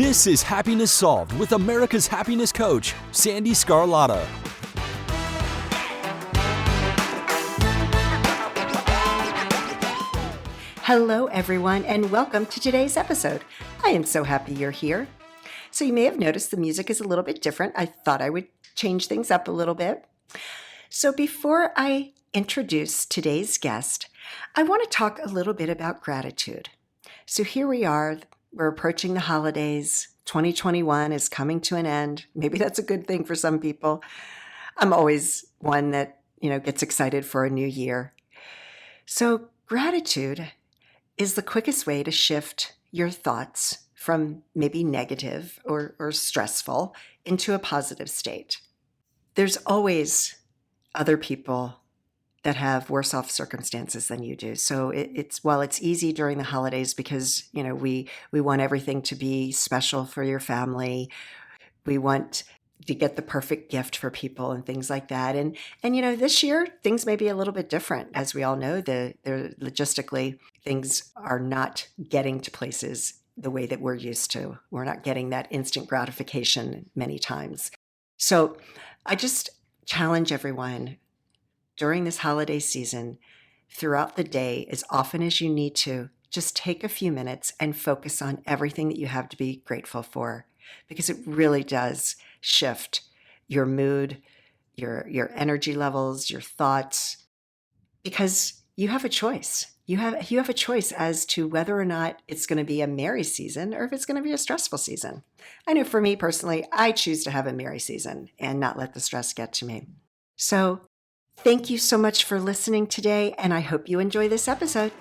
This is Happiness Solved with America's happiness coach, Sandy Scarlatta. Hello, everyone, and welcome to today's episode. I am so happy you're here. So you may have noticed the music is a little bit different. I thought I would change things up a little bit. So before I introduce today's guest, I want to talk a little bit about gratitude. So here we are. We're approaching the holidays. 2021 is coming to an end. Maybe that's a good thing for some people. I'm always one that, gets excited for a new year. So gratitude is the quickest way to shift your thoughts from maybe negative or stressful into a positive state. There's always other people that have worse off circumstances than you do. So while it's easy during the holidays because, we want everything to be special for your family. We want to get the perfect gift for people and things like that. And this year things may be a little bit different. As we all know, they're logistically, things are not getting to places the way that we're used to. We're not getting that instant gratification many times. So I just challenge everyone during this holiday season, throughout the day, as often as you need to, just take a few minutes and focus on everything that you have to be grateful for, because it really does shift your mood, your energy levels, your thoughts, because you have a choice. You have a choice as to whether or not it's going to be a merry season or if it's going to be a stressful season. I know for me personally, I choose to have a merry season and not let the stress get to me. So thank you so much for listening today, and I hope you enjoy this episode.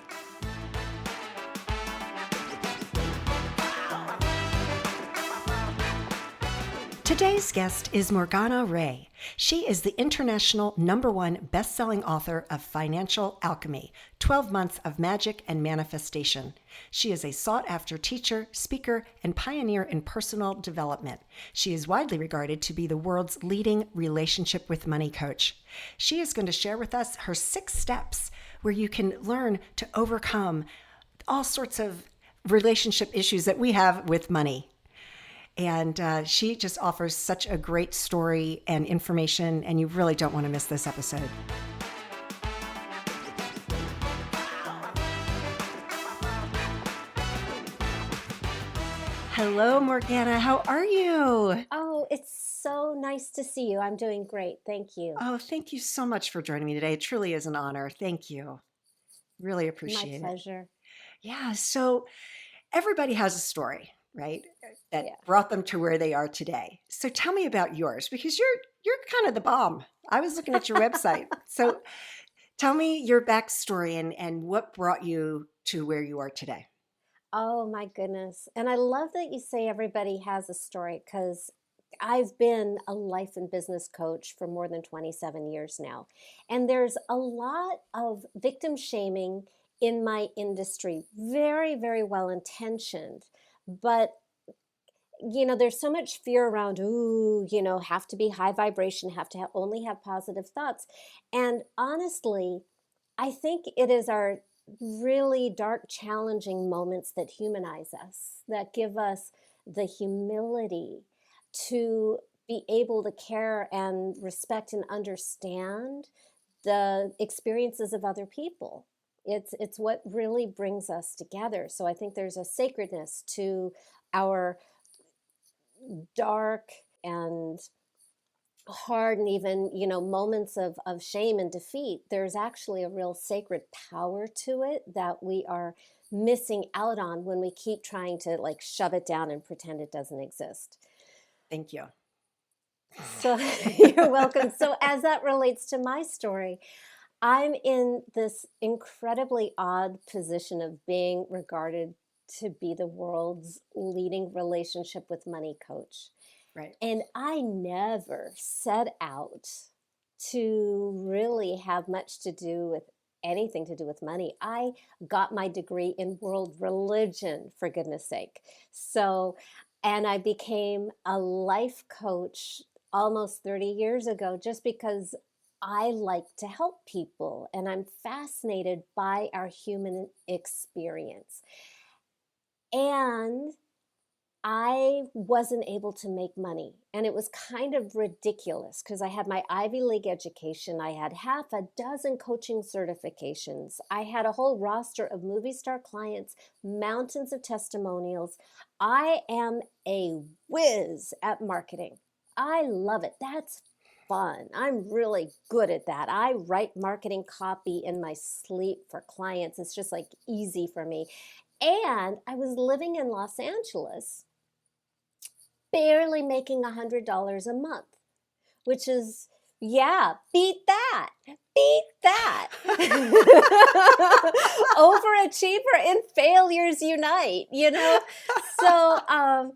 Today's guest is Morgana Rae. She is the international #1 best-selling author of Financial Alchemy, 12 Months of Magic and Manifestation. She is a sought-after teacher, speaker, and pioneer in personal development. She is widely regarded to be the world's leading relationship with money coach. She is going to share with us her 6 steps where you can learn to overcome all sorts of relationship issues that we have with money. And she just offers such a great story and information, and you really don't want to miss this episode. Hello, Morgana. How are you? Oh, it's so nice to see you. I'm doing great. Thank you. Oh, thank you so much for joining me today. It truly is an honor. Thank you. Really appreciate it. My pleasure. Yeah. So everybody has a story, right? That Yeah. brought them to where they are today. So tell me about yours, because you're kind of the bomb. I was looking at your website. So tell me your backstory and what brought you to where you are today. Oh, my goodness. And I love that you say everybody has a story, because I've been a life and business coach for more than 27 years now. And there's a lot of victim shaming in my industry, very, very well intentioned. But there's so much fear around, have to be high vibration, have to only have positive thoughts. And honestly, I think it is our really dark, challenging moments that humanize us, that give us the humility to be able to care and respect and understand the experiences of other people. It's what really brings us together. So I think there's a sacredness to our dark and hard and even moments of shame and defeat. There's actually a real sacred power to it that we are missing out on when we keep trying to shove it down and pretend it doesn't exist. Thank you. So you're welcome. So as that relates to my story, I'm in this incredibly odd position of being regarded to be the world's leading relationship with money coach. Right. And I never set out to really have much to do with anything to do with money. I got my degree in world religion, for goodness sake. And I became a life coach almost 30 years ago, just because I like to help people and I'm fascinated by our human experience. And I wasn't able to make money. And it was kind of ridiculous because I had my Ivy League education. I had half a dozen coaching certifications. I had a whole roster of movie star clients, mountains of testimonials. I am a whiz at marketing. I love it. That's fun. I'm really good at that. I write marketing copy in my sleep for clients. It's just like easy for me. And I was living in Los Angeles, barely making $100 a month, which is, yeah, beat that. Beat that. Overachiever and failures unite, you know? So,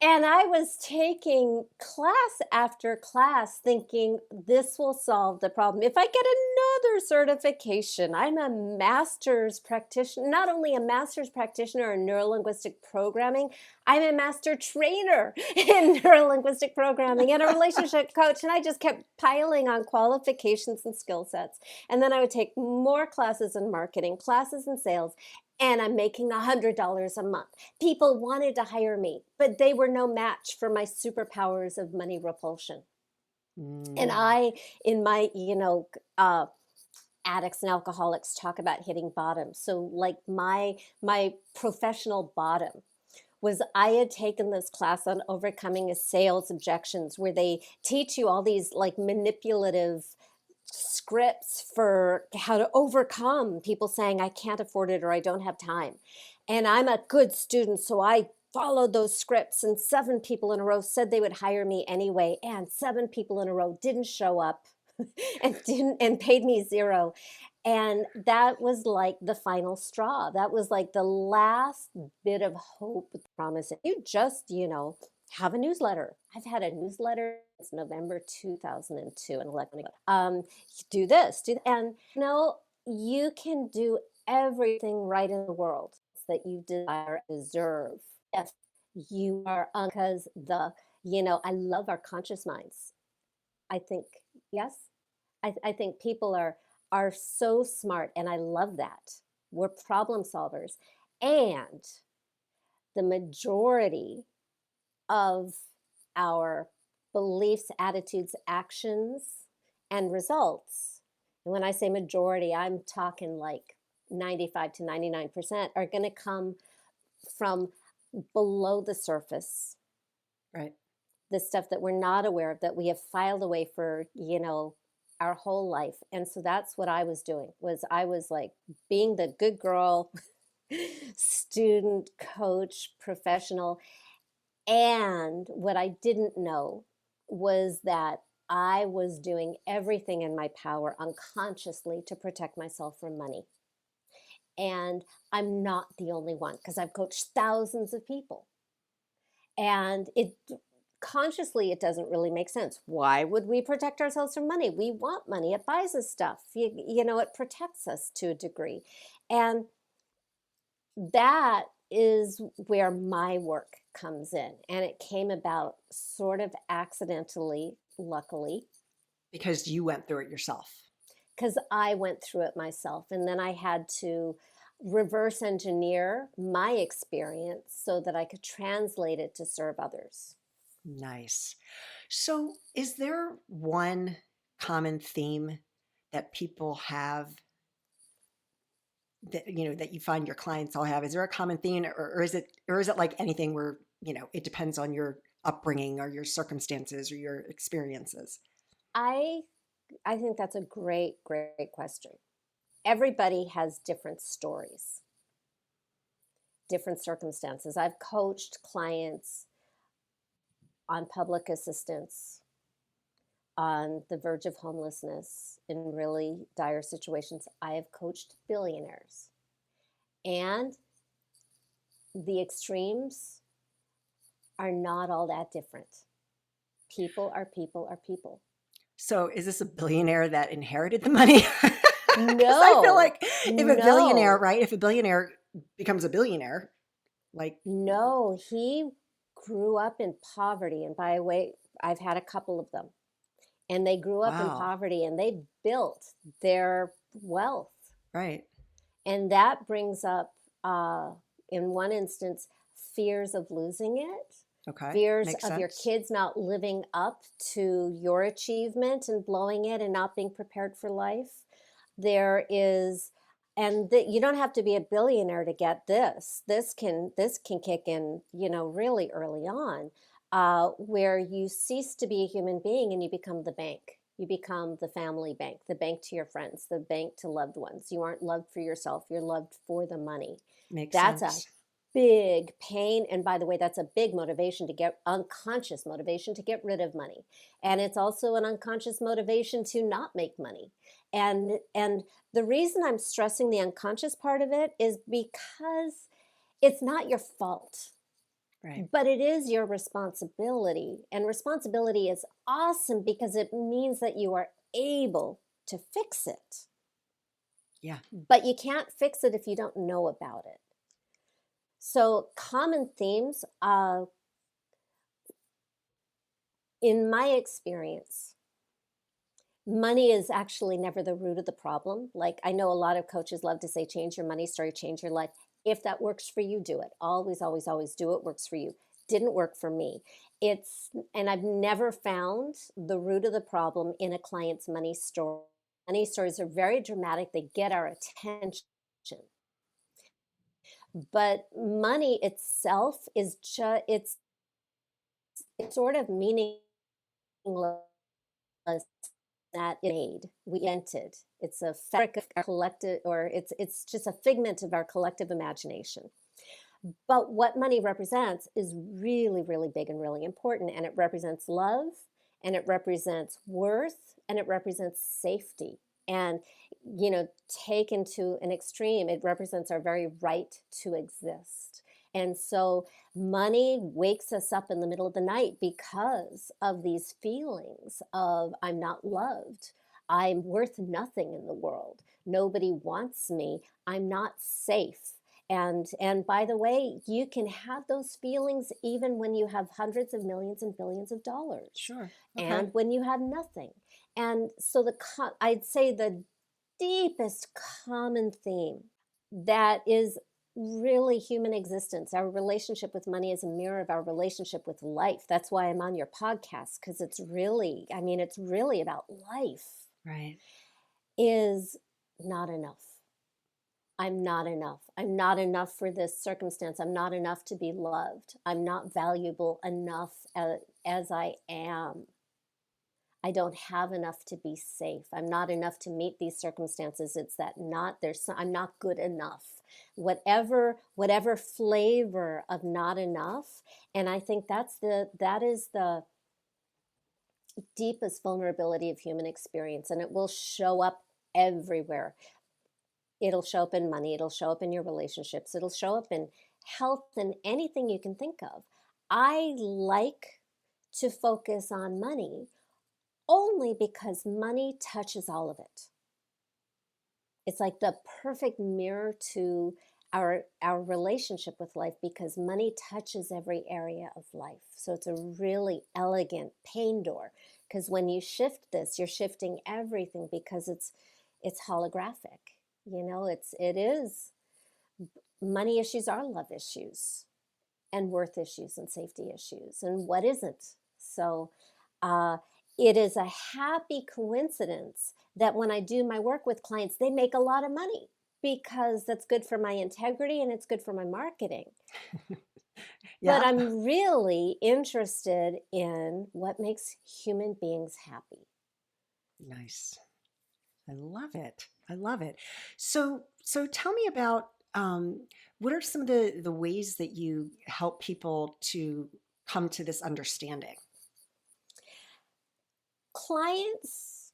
and I was taking class after class thinking this will solve the problem. If I get another certification, I'm a master's practitioner, not only a master's practitioner in neurolinguistic programming, I'm a master trainer in neurolinguistic programming and a relationship coach. And I just kept piling on qualifications and skill sets. And then I would take more classes in marketing, classes in sales, and I'm making $100 a month. People wanted to hire me, but they were no match for my superpowers of money repulsion. And I, in my, addicts and alcoholics talk about hitting bottom. So like my professional bottom was I had taken this class on overcoming sales objections where they teach you all these like manipulative scripts for how to overcome people saying I can't afford it or I don't have time. And I'm a good student, so I followed those scripts, and 7 people in a row said they would hire me anyway, and 7 people in a row didn't show up and paid me 0. And that was like the final straw. That was like the last bit of hope, promise. You just, have a newsletter. I've had a newsletter since November 2002 and do this, do that. And you can do everything right in the world that you desire, deserve. If you are, because I love our conscious minds. I think, yes, I think people are so smart, and I love that. We're problem solvers. And the majority of our beliefs, attitudes, actions, and results, and when I say majority, I'm talking like 95 to 99% are going to come from below the surface. Right. The stuff that we're not aware of, that we have filed away for, our whole life. And so that's what I was doing, was I was like being the good girl, student, coach, professional. And what I didn't know was that I was doing everything in my power unconsciously to protect myself from money. And I'm not the only one, because I've coached thousands of people. And consciously, it doesn't really make sense. Why would we protect ourselves from money? We want money. It buys us stuff. It protects us to a degree. And that is where my work comes in. And it came about sort of accidentally, luckily. Because you went through it yourself. Because I went through it myself. And then I had to reverse engineer my experience so that I could translate it to serve others. Nice. So is there one common theme that people have that, that you find your clients all have? Is there a common theme, or is it like anything where, it depends on your upbringing or your circumstances or your experiences? I think that's a great, great question. Everybody has different stories, different circumstances. I've coached clients on public assistance, on the verge of homelessness, in really dire situations. I have coached billionaires. And the extremes are not all that different. People are people are people. So is this a billionaire that inherited the money? No. I feel like if a billionaire becomes a billionaire, like. No, he grew up in poverty. And by the way, I've had a couple of them. And they grew up in poverty, and they built their wealth. Right. And that brings up, in one instance, fears of losing it, Okay. fears Makes of your sense. kids not living up to your achievement and blowing it and not being prepared for life. There is, and that you don't have to be a billionaire to get this. This can kick in, really early on, where you cease to be a human being and you become the bank. You become the family bank, the bank to your friends, the bank to loved ones. You aren't loved for yourself, you're loved for the money. Makes That's a sense. big pain. And by the way, that's a big motivation to get unconscious motivation to get rid of money. And it's also an unconscious motivation to not make money. And the reason I'm stressing the unconscious part of it is because it's not your fault. Right. But it is your responsibility. And responsibility is awesome because it means that you are able to fix it. Yeah. But you can't fix it if you don't know about it. So, common themes, in my experience, money is actually never the root of the problem. Like, I know a lot of coaches love to say, change your money story, change your life. If that works for you, do it. Always, always, always do it. Works for you. Didn't work for me. And I've never found the root of the problem in a client's money story. Money stories are very dramatic. They get our attention. But money itself is just, it's sort of meaningless that it made. We invented. It's a fabric of our collective, or it's just a figment of our collective imagination. But what money represents is really, really big and really important. And it represents love, and it represents worth, and it represents safety. And, taken to an extreme, it represents our very right to exist. And so money wakes us up in the middle of the night because of these feelings of, I'm not loved. I'm worth nothing in the world. Nobody wants me. I'm not safe. And by the way, you can have those feelings even when you have hundreds of millions and billions of dollars. Sure. Okay. And when you have nothing. And so I'd say the deepest common theme that is really human existence, our relationship with money is a mirror of our relationship with life. That's why I'm on your podcast, because it's really about life. Right. Is not enough. I'm not enough. I'm not enough for this circumstance. I'm not enough to be loved. I'm not valuable enough as I am. I don't have enough to be safe. I'm not enough to meet these circumstances. It's that I'm not good enough. Whatever flavor of not enough. And I think that is the deepest vulnerability of human experience. And it will show up everywhere. It'll show up in money. It'll show up in your relationships. It'll show up in health and anything you can think of. I like to focus on money only because money touches all of it. It's like the perfect mirror to our relationship with life, because money touches every area of life. So it's a really elegant pain door, because when you shift this, you're shifting everything, because it's holographic. It is. Money issues are love issues, and worth issues, and safety issues, and what isn't. So it is a happy coincidence that when I do my work with clients, they make a lot of money, because that's good for my integrity and it's good for my marketing. Yeah. But I'm really interested in what makes human beings happy. Nice. I love it. I love it. So tell me about what are some of the ways that you help people to come to this understanding? Clients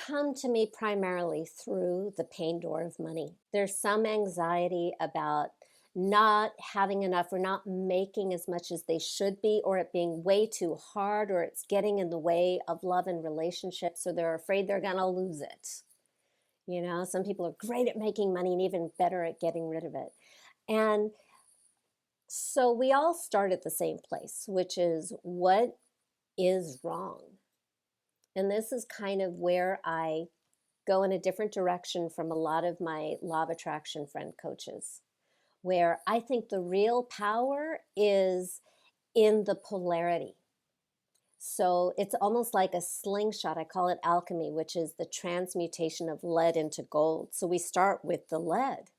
come to me primarily through the pain door of money. There's some anxiety about not having enough, or not making as much as they should be, or it being way too hard, or it's getting in the way of love and relationships, so they're afraid they're going to lose it. Some people are great at making money and even better at getting rid of it. And so we all start at the same place, which is, what is wrong? And this is kind of where I go in a different direction from a lot of my law of attraction friend coaches. where I think the real power is in the polarity. So it's almost like a slingshot. I call it alchemy, which is the transmutation of lead into gold. So we start with the lead.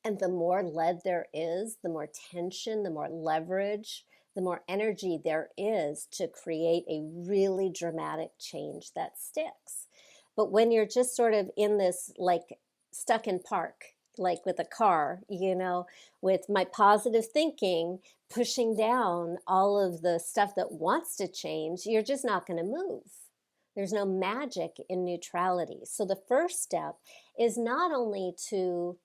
And the more lead there is, the more tension, the more leverage, the more energy there is to create a really dramatic change that sticks. But when you're just sort of in this, like stuck in park, like with a car, with my positive thinking pushing down all of the stuff that wants to change, you're just not going to move. There's no magic in neutrality. So the first step is not only to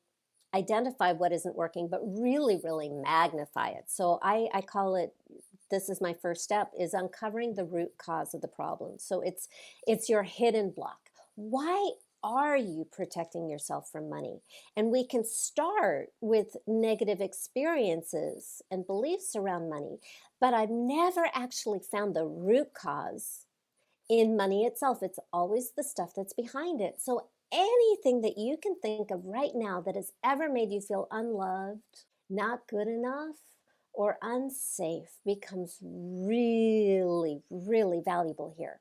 identify what isn't working, but really, really magnify it. So I call it, this is my first step, is uncovering the root cause of the problem. So it's your hidden block. Why are you protecting yourself from money? And we can start with negative experiences and beliefs around money, but I've never actually found the root cause in money itself. It's always the stuff that's behind it. So anything that you can think of right now that has ever made you feel unloved, not good enough, or unsafe becomes really, really valuable here.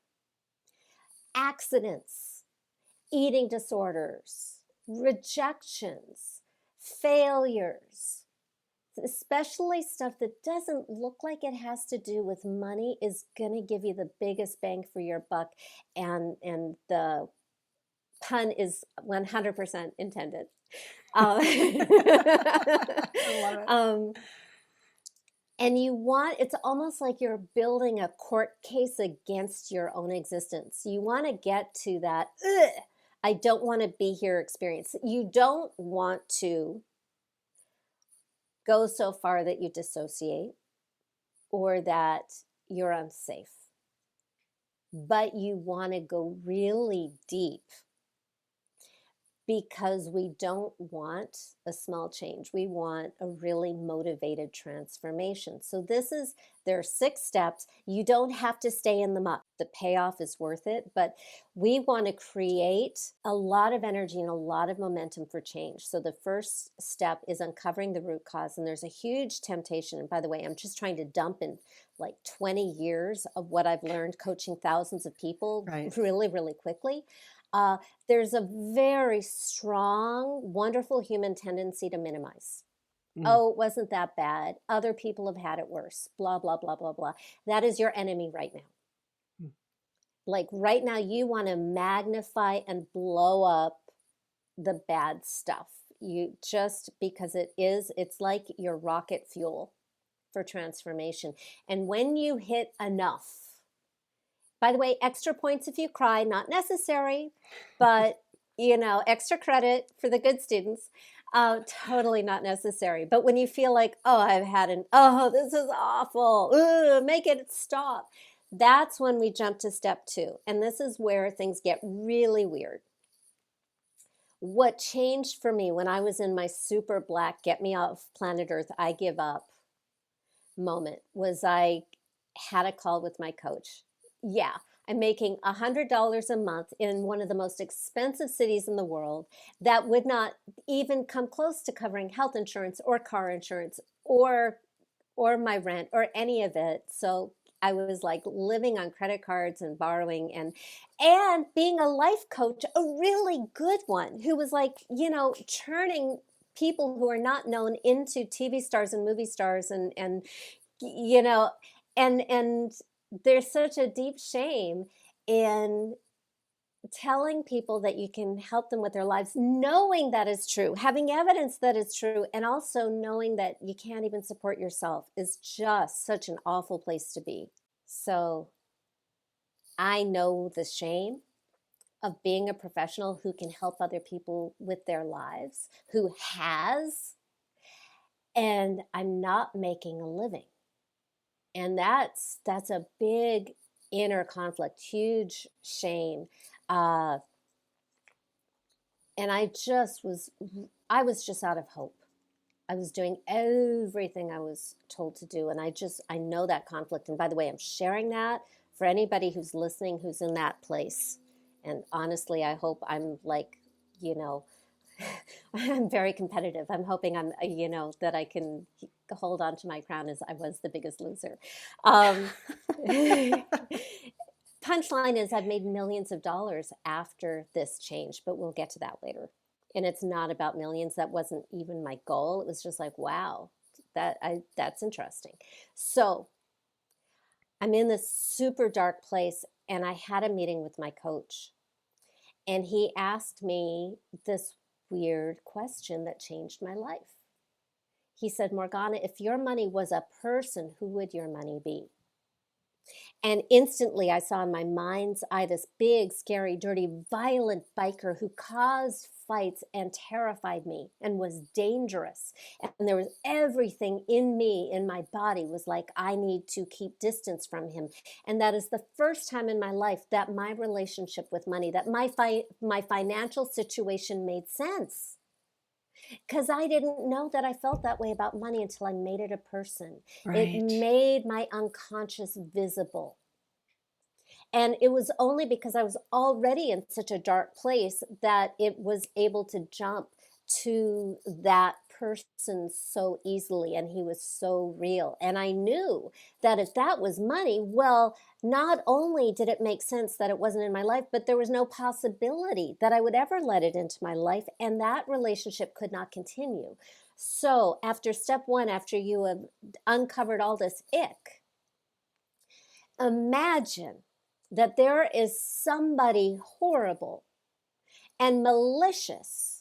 Accidents, eating disorders, rejections, failures, especially stuff that doesn't look like it has to do with money, is going to give you the biggest bang for your buck. And the pun is 100% intended. I love it. And it's almost like you're building a court case against your own existence. You want to get to that, I don't want to be here experience. You don't want to go so far that you dissociate or that you're unsafe. But you want to go really deep, because we don't want a small change. We want a really motivated transformation. So there are 6 steps. You don't have to stay in them up. The payoff is worth it, but we want to create a lot of energy and a lot of momentum for change. So the first step is uncovering the root cause. And there's a huge temptation. And by the way, I'm just trying to dump in like 20 years of what I've learned coaching thousands of people really, really quickly. There's a very strong, wonderful human tendency to minimize. Oh, it wasn't that bad. Other people have had it worse. Blah, blah, blah, blah, blah. That is your enemy right now. Like right now, you want to magnify and blow up the bad stuff. Because it's like your rocket fuel for transformation. And when you hit enough, by the way, extra points if you cry, not necessary, but extra credit for the good students, totally not necessary. But when you feel like, this is awful, make it stop. That's when we jump to step 2. And this is where things get really weird. What changed for me when I was in my super black, get me off planet Earth, I give up moment was I had a call with my coach. Yeah, I'm making $100 a month in one of the most expensive cities in the world that would not even come close to covering health insurance or car insurance or my rent or any of it. So I was like living on credit cards and borrowing and being a life coach, a really good one who was like, turning people who are not known into TV stars and movie stars and there's such a deep shame in telling people that you can help them with their lives, knowing that is true, having evidence that is true, and also knowing that you can't even support yourself is just such an awful place to be. So I know the shame of being a professional who can help other people with their lives, who has, and I'm not making a living. And that's a big inner conflict, huge shame. And I was just out of hope. I was doing everything I was told to do. And I know that conflict. And by the way, I'm sharing that for anybody who's listening, who's in that place. And honestly, I hope I'm like, I'm very competitive. I'm hoping that I can hold on to my crown as I was the biggest loser. Um, Punchline is I've made millions of dollars after this change, but we'll get to that later. And it's not about millions. That wasn't even my goal. It was just like, wow, that's interesting. So I'm in this super dark place, and I had a meeting with my coach, and he asked me this weird question that changed my life. He said, Morgana, if your money was a person, who would your money be? And instantly I saw in my mind's eye this big, scary, dirty, violent biker who caused fights and terrified me and was dangerous. And there was everything in me, in my body, was like, I need to keep distance from him. And that is the first time in my life that my relationship with money, that my financial situation made sense. Because I didn't know that I felt that way about money until I made it a person. It Right. made my unconscious visible. And it was only because I was already in such a dark place that it was able to jump to that person so easily, and he was so real. And I knew that if that was money, well, not only did it make sense that it wasn't in my life, but there was no possibility that I would ever let it into my life, and that relationship could not continue. So after step one, after you have uncovered all this ick, imagine that there is somebody horrible and malicious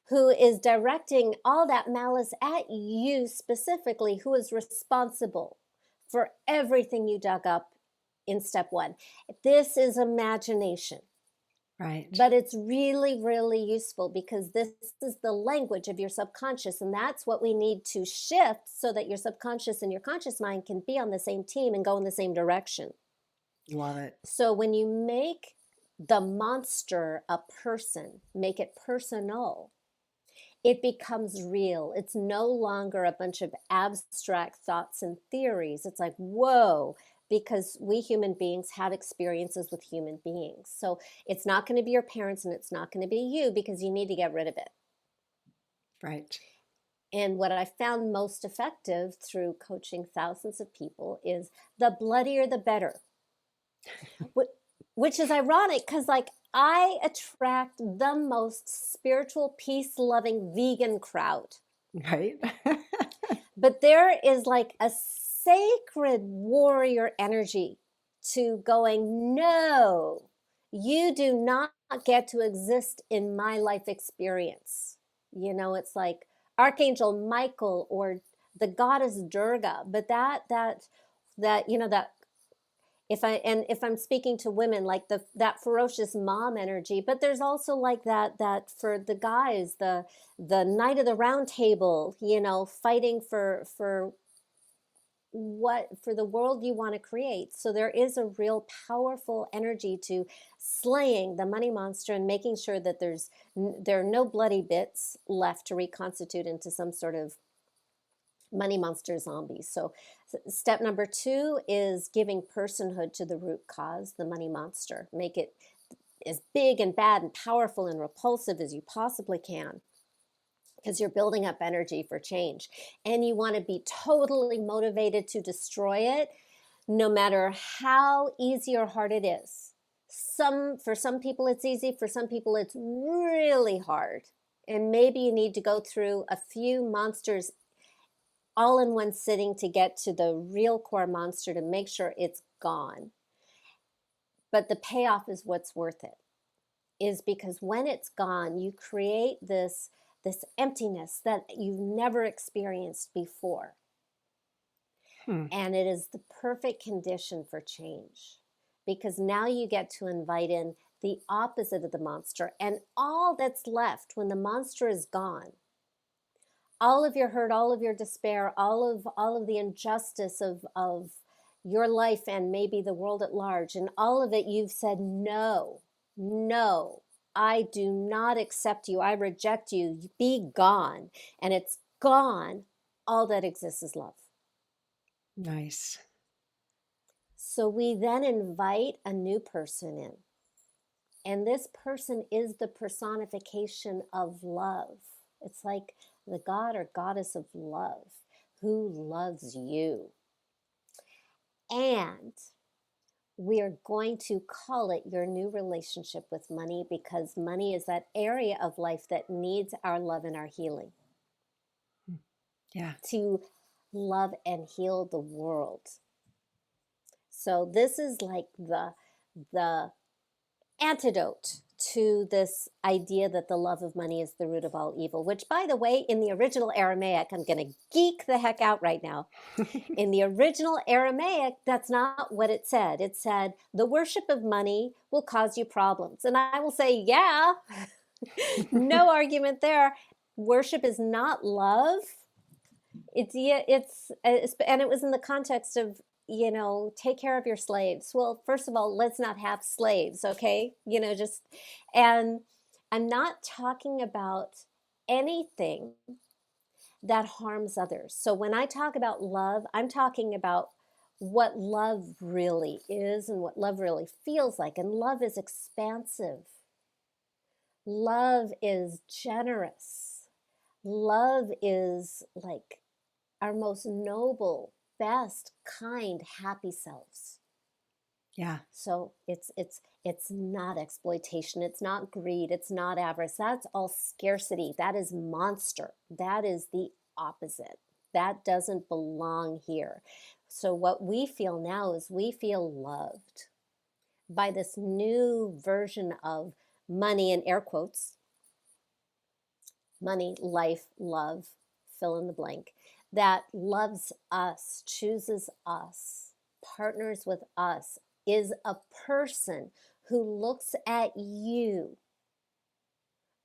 who is directing all that malice at you specifically, who is responsible for everything you dug up in step one. This is imagination. Right. But it's really, really useful because this is the language of your subconscious. And that's what we need to shift so that your subconscious and your conscious mind can be on the same team and go in the same direction. Love it. So when you make the monster a person, make it personal, it becomes real. It's no longer a bunch of abstract thoughts and theories. It's like, whoa, because we human beings have experiences with human beings. So it's not going to be your parents and it's not going to be you, because you need to get rid of it. Right. And what I found most effective through coaching thousands of people is the bloodier the better. Which is ironic because, like, I attract the most spiritual, peace-loving vegan crowd. Right. But there is like a sacred warrior energy to going, no, you do not get to exist in my life experience. You know, it's like Archangel Michael or the goddess Durga, but that if I'm speaking to women, like that ferocious mom energy, but there's also like that for the guys, the Knight of the Round Table, fighting for the world you want to create. So there is a real powerful energy to slaying the money monster and making sure that there are no bloody bits left to reconstitute into some sort of money monster zombies. So step number 2 is giving personhood to the root cause, the money monster. Make it as big and bad and powerful and repulsive as you possibly can, because you're building up energy for change. And you want to be totally motivated to destroy it, no matter how easy or hard it is. For some people it's easy, for some people it's really hard. And maybe you need to go through a few monsters all in one sitting to get to the real core monster to make sure it's gone. But the payoff is what's worth it, is because when it's gone, you create this emptiness that you've never experienced before. And it is the perfect condition for change, because now you get to invite in the opposite of the monster, and all that's left when the monster is gone, all of your hurt, all of your despair, all of the injustice of your life and maybe the world at large, and all of it, you've said, no, I do not accept you. I reject you. Be gone. And it's gone. All that exists is love. Nice. So we then invite a new person in. And this person is the personification of love. It's like the god or goddess of love who loves you. And we are going to call it your new relationship with money, because money is that area of life that needs our love and our healing. Yeah. To love and heal the world. So this is like the antidote to this idea that the love of money is the root of all evil, which, by the way, in the original Aramaic, I'm going to geek the heck out right now. In the original Aramaic, that's not what it said. It said, the worship of money will cause you problems. And I will say, yeah, no argument there. Worship is not love. And it was in the context of, take care of your slaves. Well, first of all, let's not have slaves, okay? And I'm not talking about anything that harms others. So when I talk about love, I'm talking about what love really is and what love really feels like. And love is expansive. Love is generous. Love is like our most noble, best, kind, happy selves. Yeah. So it's not exploitation. It's not greed. It's not avarice. That's all scarcity. That is monster. That is the opposite. That doesn't belong here. So what we feel now is we feel loved by this new version of money, in air quotes, money, life, love, fill in the blank, that loves us, chooses us, partners with us, is a person who looks at you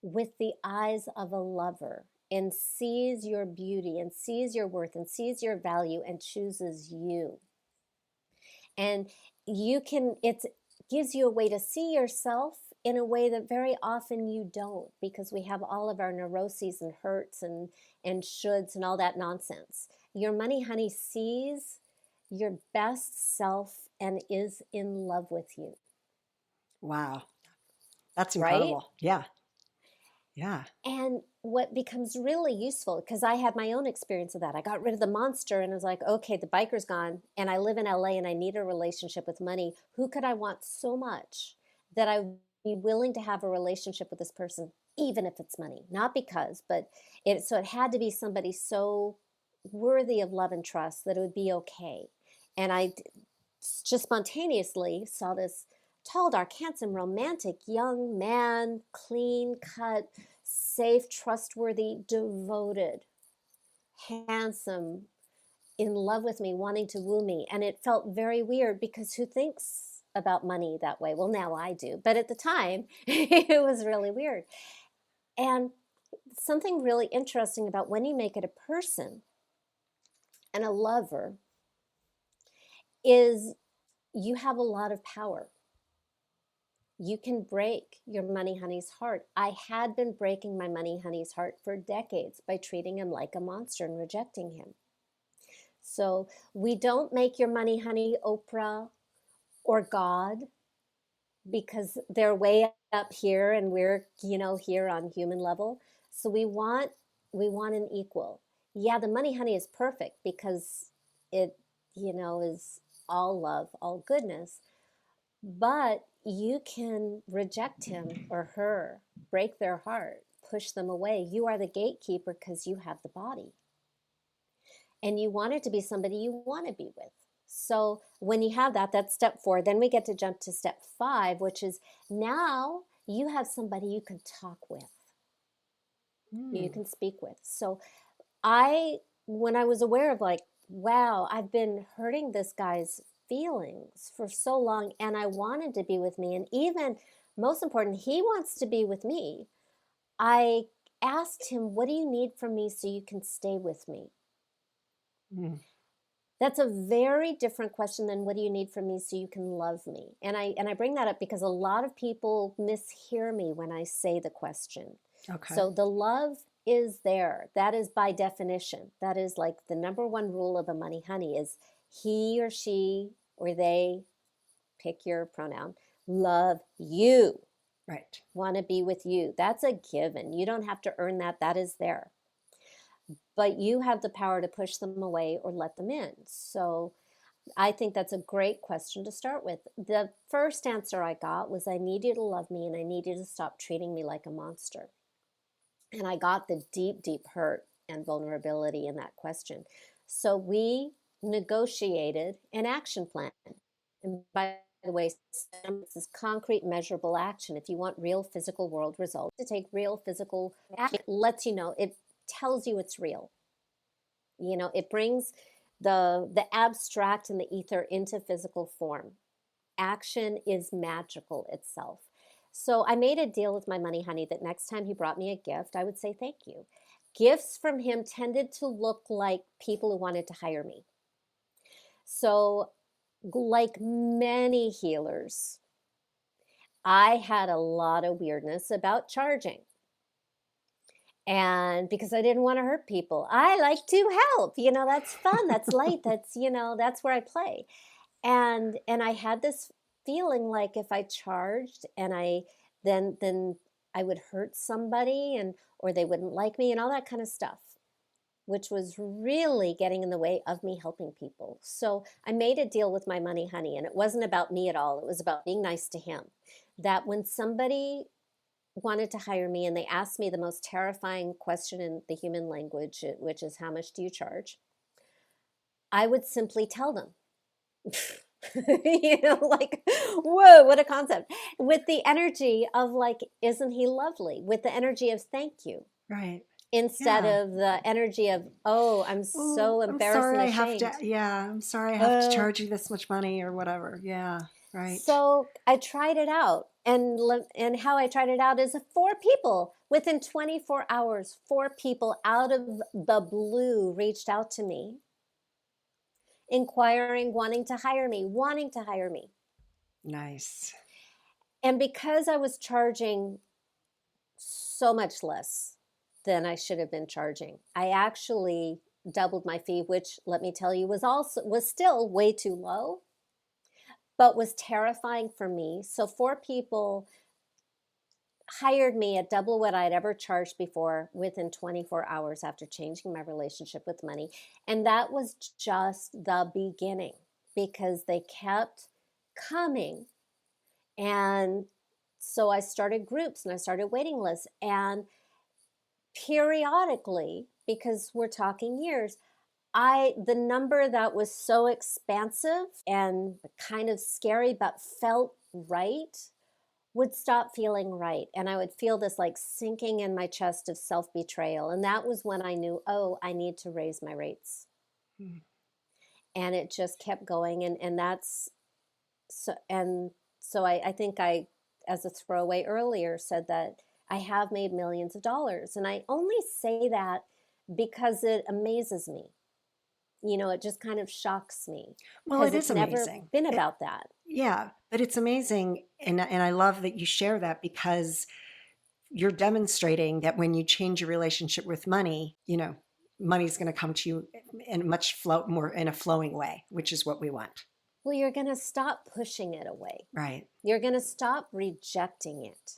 with the eyes of a lover and sees your beauty and sees your worth and sees your value and chooses you. And it gives you a way to see yourself in a way that very often you don't, because we have all of our neuroses and hurts and shoulds and all that nonsense. Your money honey sees your best self and is in love with you. Wow. That's incredible. Right? Yeah. Yeah. And what becomes really useful, because I had my own experience of that. I got rid of the monster and I was like, okay, the biker's gone and I live in LA and I need a relationship with money. Who could I want so much that I would be willing to have a relationship with this person, even if it's money? Not because, but it had to be somebody so worthy of love and trust that it would be okay. And I just spontaneously saw this tall, dark, handsome, romantic young man, clean cut, safe, trustworthy, devoted, handsome, in love with me, wanting to woo me. And it felt very weird, because who thinks about money that way? Well, now I do. But at the time, it was really weird. And something really interesting about when you make it a person and a lover is you have a lot of power. You can break your money honey's heart. I had been breaking my money honey's heart for decades by treating him like a monster and rejecting him. So we don't make your money honey Oprah or God, because they're way up here and we're, here on human level. So we want an equal. Yeah, the money honey is perfect because it, is all love, all goodness. But you can reject him or her, break their heart, push them away. You are the gatekeeper because you have the body. And you want it to be somebody you want to be with. So when you have that, that's step 4. Then we get to jump to step 5, which is now you have somebody you can talk with. You can speak with. So when I was aware of like, wow, I've been hurting this guy's feelings for so long and I wanted to be with me. And even most important, he wants to be with me. I asked him, what do you need from me so you can stay with me? That's a very different question than what do you need from me so you can love me? And I bring that up because a lot of people mishear me when I say the question. Okay. So the love is there. That is by definition. That is like the number one rule of a money honey is he or she or they, pick your pronoun, love you. Right. want to be with you. That's a given. You don't have to earn that. That is there. But you have the power to push them away or let them in. So I think that's a great question to start with. The first answer I got was I need you to love me and I need you to stop treating me like a monster. And I got the deep, deep hurt and vulnerability in that question. So we negotiated an action plan. And by the way, this is concrete, measurable action. If you want real physical world results, to take real physical action, it lets you know, it tells you it's real. You know, it brings the abstract and the ether into physical form. Action is magical itself. So I made a deal with my money honey that next time he brought me a gift, I would say thank you. Gifts from him tended to look like people who wanted to hire me. So, like many healers, I had a lot of weirdness about charging. And because I didn't want to hurt people, I like to help. You know, that's fun. That's light. That's, you know, that's where I play. And I had this feeling like if I charged and I then I would hurt somebody and or they wouldn't like me and all that kind of stuff, which was really getting in the way of me helping people. So I made a deal with my money honey, and it wasn't about me at all. It was about being nice to him. That when somebody wanted to hire me and they asked me the most terrifying question in the human language, which is how much do you charge? I would simply tell them. You know, like, whoa, what a concept. With the energy of like, isn't he lovely? With the energy of thank you. Right. Instead of the energy of, oh, I'm so embarrassed and ashamed. I'm sorry I have to charge you this much money or whatever. Yeah, right. So I tried it out. And how I tried it out is 4 people within 24 hours, 4 people out of the blue reached out to me, inquiring, wanting to hire me. Nice. And because I was charging so much less than I should have been charging, I actually doubled my fee, which let me tell you was still way too low, but was terrifying for me. So 4 people hired me at double what I'd ever charged before within 24 hours after changing my relationship with money. And that was just the beginning because they kept coming. And so I started groups and I started waiting lists. And periodically, because we're talking years, the number that was so expansive and kind of scary but felt right would stop feeling right. And I would feel this like sinking in my chest of self-betrayal. And that was when I knew, oh, I need to raise my rates. And it just kept going. And that's so, and so I think I, as a throwaway earlier, said that I have made millions of dollars. And I only say that because it amazes me. You know, it just kind of shocks me. Well, it is it's never amazing. been about that. Yeah, but it's amazing. And I love that you share that because you're demonstrating that when you change your relationship with money, you know, money's going to come to you in more in a flowing way, which is what we want. Well, you're going to stop pushing it away. Right. You're going to stop rejecting it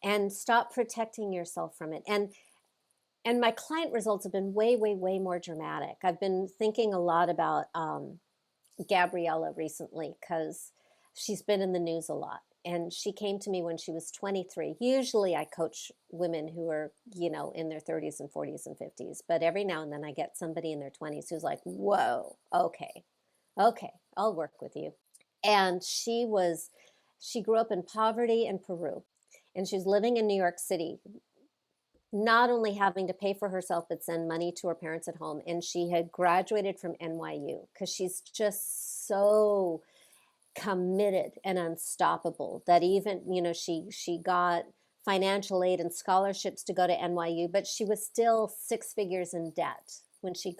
and stop protecting yourself from it. And my client results have been way, way, way more dramatic. I've been thinking a lot about Gabriella recently because she's been in the news a lot. And she came to me when she was 23. Usually I coach women who are, you know, in their 30s and 40s and 50s. But every now and then I get somebody in their 20s who's like, whoa, okay, I'll work with you. And she grew up in poverty in Peru. And she's living in New York City, not only having to pay for herself, but send money to her parents at home. And she had graduated from NYU because she's just so committed and unstoppable that even, you know, she got financial aid and scholarships to go to NYU, but she was still 6 figures in debt when she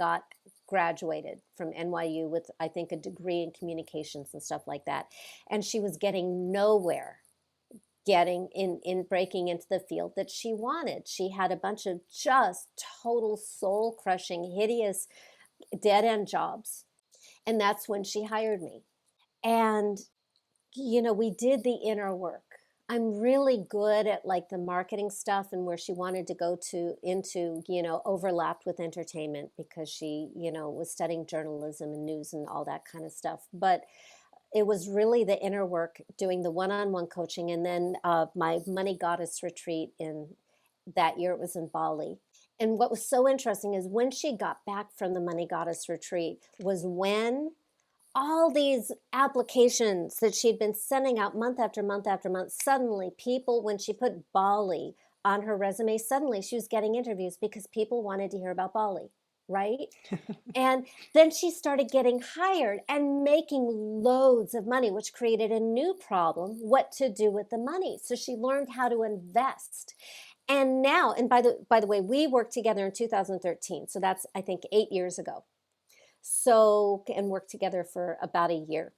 graduated from NYU with, I think, a degree in communications and stuff like that. And she was getting nowhere getting in breaking into the field that she wanted. She had a bunch of just total soul crushing, hideous, dead end jobs. And that's when she hired me. And, you know, we did the inner work. I'm really good at like the marketing stuff, and where she wanted to go to into, overlapped with entertainment because she, was studying journalism and news and all that kind of stuff. But it was really the inner work, doing the one-on-one coaching, and then my Money Goddess retreat in that year. It was in Bali. And what was so interesting is when she got back from the Money Goddess retreat was when all these applications that she'd been sending out month after month after month, suddenly people, when she put Bali on her resume, suddenly she was getting interviews because people wanted to hear about Bali, right? And then she started getting hired and making loads of money, which created a new problem, what to do with the money. So she learned how to invest. And now, and by the way, we worked together in 2013. So that's, I think, 8 years ago. So, and worked together for about a year.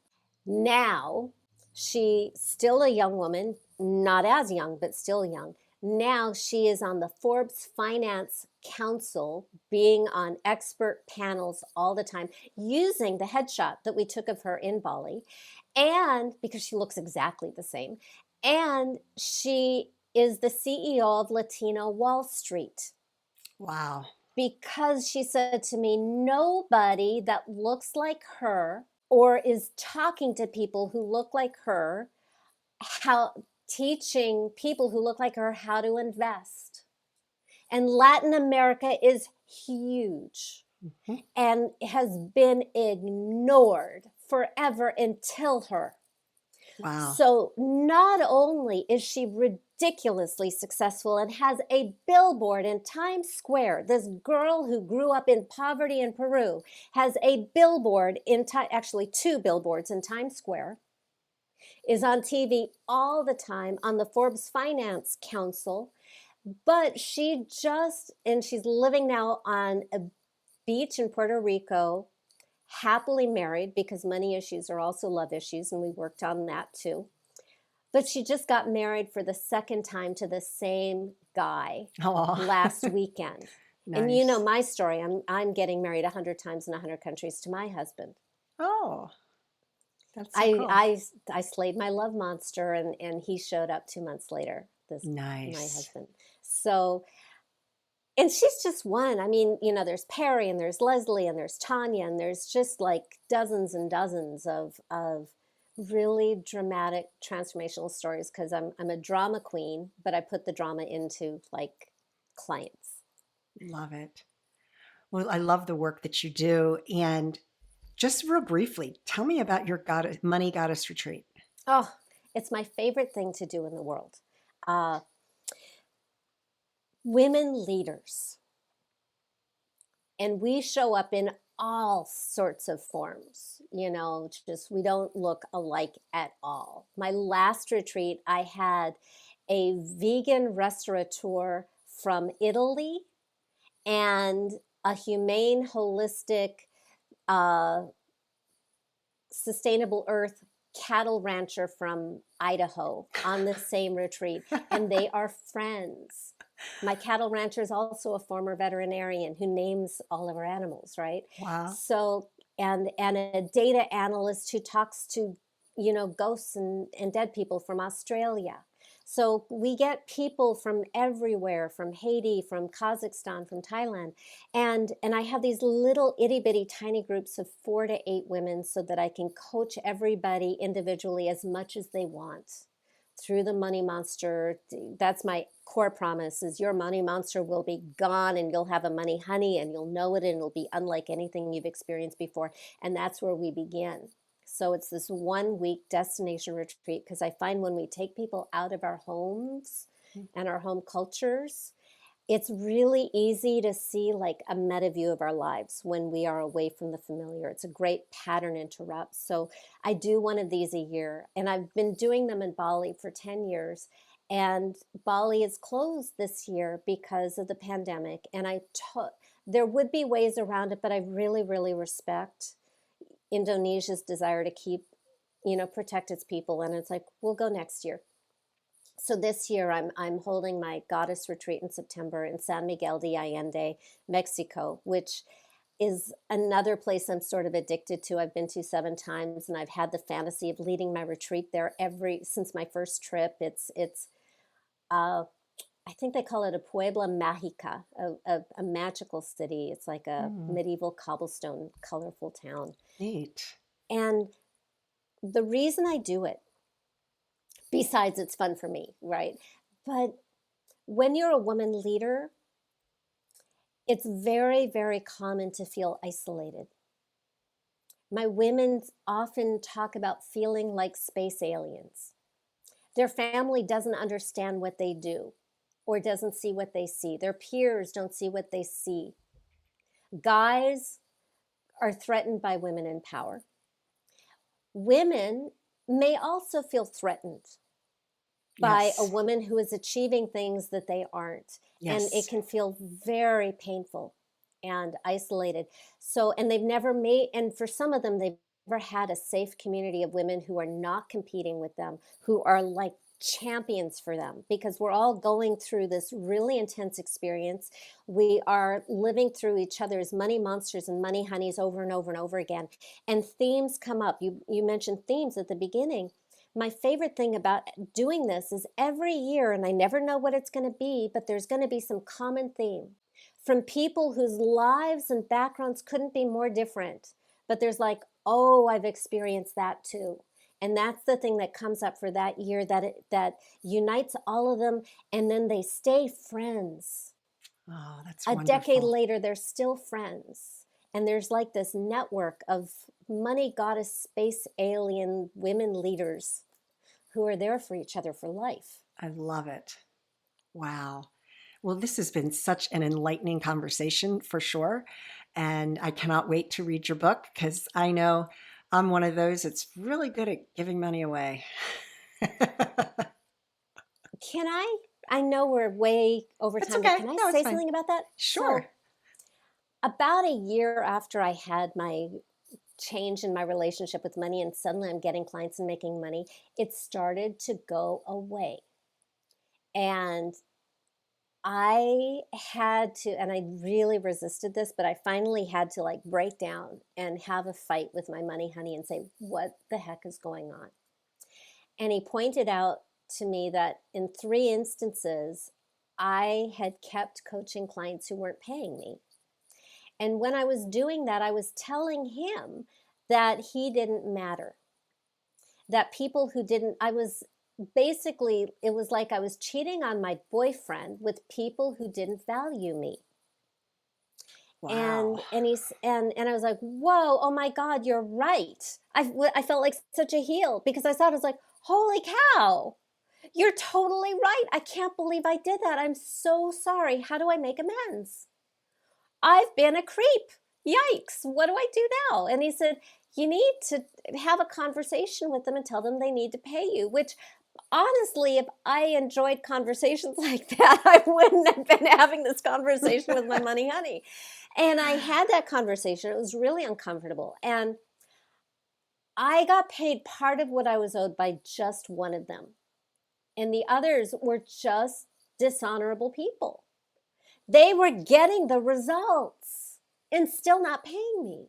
Now, she's still a young woman, not as young, but still young. Now she is on the Forbes Finance Council, being on expert panels all the time, using the headshot that we took of her in Bali, and because she looks exactly the same. And she is the CEO of Latino Wall Street. Wow. Because she said to me, nobody that looks like her or is talking to people who look like her, teaching people who look like her how to invest. And Latin America is huge and has been ignored forever until her. Wow. So not only is she ridiculously successful and has a billboard in Times Square, this girl who grew up in poverty in Peru has a billboard actually 2 billboards in Times Square, is on TV all the time, on the Forbes Finance Council, but and she's living now on a beach in Puerto Rico, happily married, because money issues are also love issues, and we worked on that too. But she just got married for the second time to the same guy last weekend. Nice. And you know my story. I'm getting married 100 times in 100 countries to my husband. Oh, that's so cool. I slayed my love monster, and he showed up 2 months later. My husband. So. And she's just one. I mean, there's Perry and there's Leslie and there's Tanya, and there's just like dozens and dozens of really dramatic transformational stories, because I'm a drama queen, but I put the drama into like clients. Love it. Well, I love the work that you do. And just real briefly, tell me about your Money Goddess retreat. Oh, it's my favorite thing to do in the world. Women leaders. And we show up in all sorts of forms, just we don't look alike at all. My last retreat, I had a vegan restaurateur from Italy and a humane, holistic, sustainable earth cattle rancher from Idaho on the same retreat, and they are friends. My cattle rancher is also a former veterinarian who names all of our animals, right? Wow. So, and a data analyst who talks to, ghosts and dead people from Australia. So we get people from everywhere, from Haiti, from Kazakhstan, from Thailand. And I have these little itty bitty tiny groups of 4 to 8 women, so that I can coach everybody individually as much as they want through the money monster. That's my core promise, is your money monster will be gone, and you'll have a money honey, and you'll know it, and it'll be unlike anything you've experienced before. And that's where we begin. So it's this 1 week destination retreat, because I find when we take people out of our homes and our home cultures, it's really easy to see like a meta view of our lives when we are away from the familiar. It's a great pattern interrupt. So I do one of these a year, and I've been doing them in Bali for 10 years. And Bali is closed this year because of the pandemic. And there would be ways around it, but I really, really respect Indonesia's desire to keep, protect its people. And it's like, we'll go next year. So this year I'm holding my goddess retreat in September in San Miguel de Allende, Mexico, which is another place I'm sort of addicted to. I've been to 7 times, and I've had the fantasy of leading my retreat there since my first trip. It's I think they call it a Puebla Mágica, a magical city. It's like a medieval cobblestone, colorful town. Neat. And the reason I do it, besides it's fun for me, right? But when you're a woman leader, it's very, very common to feel isolated. My women often talk about feeling like space aliens. Their family doesn't understand what they do or doesn't see what they see. Their peers don't see what they see. Guys are threatened by women in power. Women may also feel threatened by a woman who is achieving things that they aren't. Yes. And it can feel very painful and isolated. So, and they've never made, and for some of them, they've never had a safe community of women who are not competing with them, who are like champions for them, because we're all going through this really intense experience. We are living through each other's money monsters and money honeys over and over and over again. And themes come up. You mentioned themes at the beginning. My favorite thing about doing this is every year, and I never know what it's going to be, but there's going to be some common theme from people whose lives and backgrounds couldn't be more different. But there's like, oh, I've experienced that too. And that's the thing that comes up for that year, that unites all of them, and then they stay friends. Oh, that's a wonderful. decade later, they're still friends. And there's like this network of money goddess space alien women leaders who are there for each other for life. I love it. Wow. Well, this has been such an enlightening conversation for sure. And I cannot wait to read your book, because I know I'm one of those that's really good at giving money away. Can I know we're way over That's time, okay. but can I No, it's say fine. something about that? Sure. So, about a year after I had my change in my relationship with money, and suddenly I'm getting clients and making money, it started to go away. And I had to, and I really resisted this, but I finally had to like break down and have a fight with my money honey and say, what the heck is going on? And he pointed out to me that in 3 instances, I had kept coaching clients who weren't paying me. And when I was doing that, I was telling him that he didn't matter. That people who didn't, I was basically, it was like I was cheating on my boyfriend with people who didn't value me. Wow. And I was like, whoa, oh my God, you're right. I felt like such a heel, because I thought, I was like, holy cow, you're totally right. I can't believe I did that. I'm so sorry. How do I make amends? I've been a creep. Yikes. What do I do now? And he said, you need to have a conversation with them and tell them they need to pay you, which honestly, if I enjoyed conversations like that, I wouldn't have been having this conversation with my money honey. And I had that conversation. It was really uncomfortable. And I got paid part of what I was owed by just one of them. And the others were just dishonorable people. They were getting the results and still not paying me.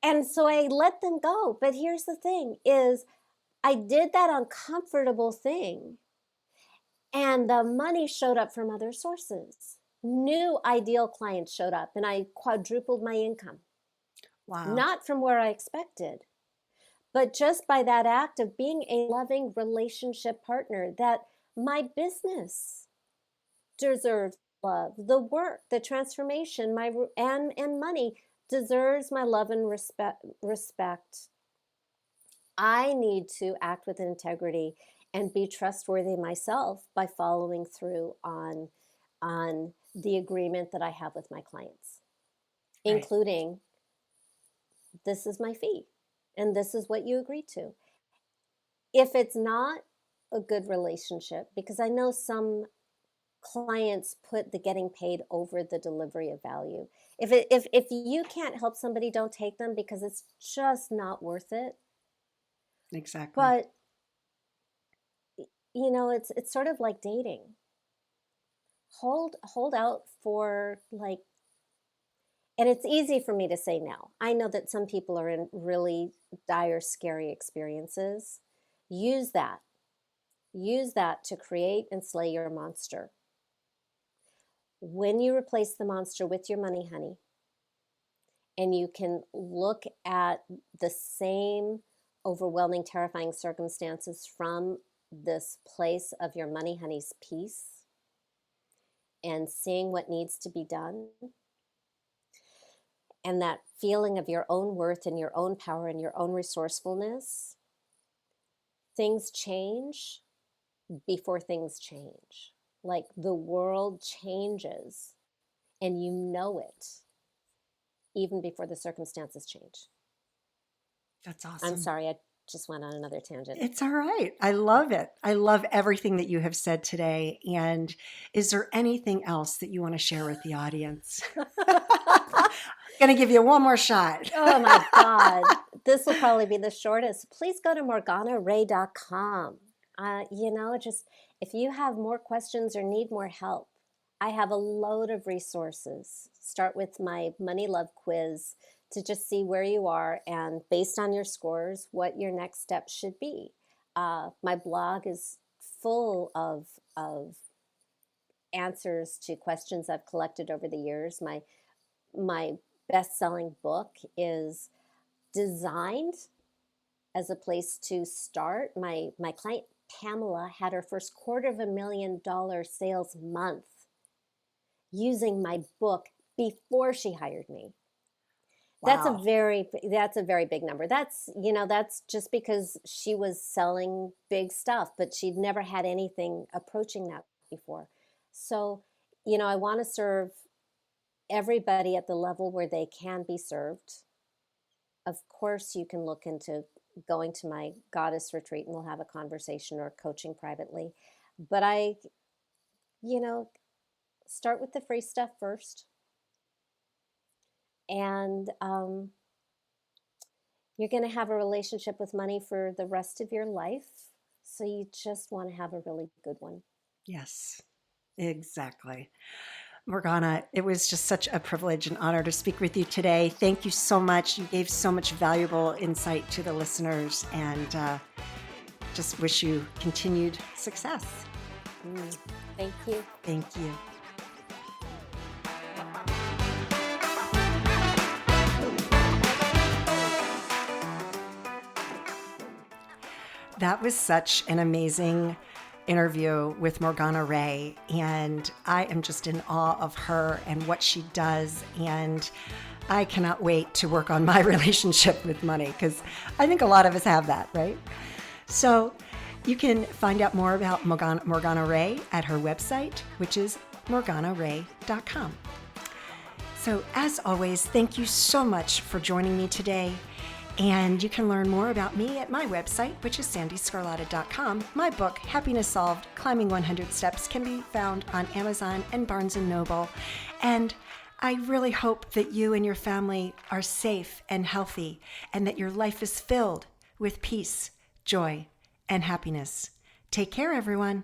And so I let them go. But here's the thing is, I did that uncomfortable thing, and the money showed up from other sources. New ideal clients showed up, and I quadrupled my income. Wow. Not from where I expected, but just by that act of being a loving relationship partner, that my business deserves love. The work, the transformation, and money deserves my love and respect. I need to act with integrity and be trustworthy myself by following through on the agreement that I have with my clients, Right. including this is my fee and this is what you agreed to. If it's not a good relationship, because I know some clients put the getting paid over the delivery of value. If you can't help somebody, don't take them, because it's just not worth it. Exactly. But it's sort of like dating. Hold out for, like, And it's easy for me to say now. I know that some people are in really dire, scary experiences. Use that. Use that to create and slay your monster. When you replace the monster with your money, honey, and you can look at the same overwhelming, terrifying circumstances from this place of your money, honey's peace, and seeing what needs to be done, and that feeling of your own worth and your own power and your own resourcefulness, things change before things change. Like the world changes and you know it even before the circumstances change. That's awesome. I'm sorry, I just went on another tangent. It's all right. I love it. I love everything that you have said today. And is there anything else that you want to share with the audience? Going to give you one more shot. Oh my God. This will probably be the shortest. Please go to morganarae.com. Just if you have more questions or need more help, I have a load of resources. Start with my Money Love quiz to just see where you are and based on your scores, what your next step should be. My blog is full of answers to questions I've collected over the years. My best-selling book is designed as a place to start. My client Pamela had her first $250,000 sales month using my book before she hired me. Wow. That's a very big number. That's just because she was selling big stuff, but she'd never had anything approaching that before. So, I want to serve everybody at the level where they can be served. Of course, you can look into going to my goddess retreat and we'll have a conversation or coaching privately. But start with the free stuff first. And you're going to have a relationship with money for the rest of your life. So you just want to have a really good one. Yes, exactly. Morgana, it was just such a privilege and honor to speak with you today. Thank you so much. You gave so much valuable insight to the listeners, and just wish you continued success. Thank you. Thank you. That was such an amazing interview with Morgana Rae, and I am just in awe of her and what she does, and I cannot wait to work on my relationship with money, because I think a lot of us have that, right? So you can find out more about Morgana Rae at her website, which is morganarae.com. So as always, thank you so much for joining me today. And you can learn more about me at my website, which is sandyscarlotta.com. My book, Happiness Solved, Climbing 100 Steps, can be found on Amazon and Barnes & Noble. And I really hope that you and your family are safe and healthy, and that your life is filled with peace, joy, and happiness. Take care, everyone.